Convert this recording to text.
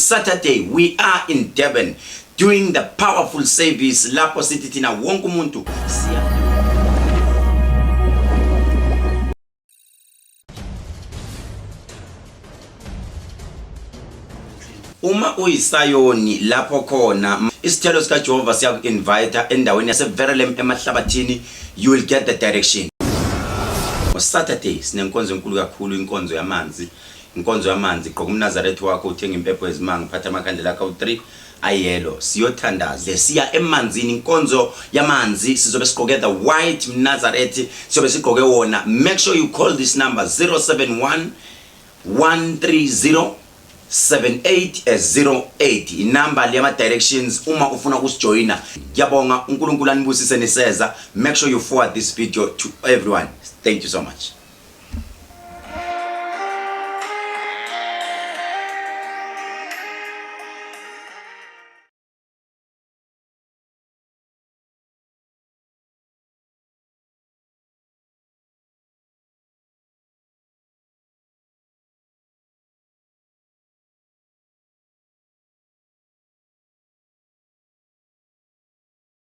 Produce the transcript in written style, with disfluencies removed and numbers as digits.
Saturday we are in Durban doing the powerful service lapho sithi thina wonke umuntu uma uyisayoni lapho khona isithelo sika Jehova siyaku-invite endaweni yaseVerelem emahlabathini. You will get the direction. Saturday sinenkonzo enkulu kakhulu, inkonzo yamanzi. Inkonzo yamanzi gqoka umNazaretha wakho uthenga impepho ezimanga uphatha amakhandlela akho 3 ayelo siyothandaza siya emanzini. Inkonzo yamanzi sizobe sigqoke the white mNazaretha sizobe sigqoke wona. Make sure you call this number 071 130 7808 inamba lema directions uma ufuna ukusijoina. Ngiyabonga uNkulunkulu anibusise neseza. Make sure you forward this video to everyone. Thank you so much.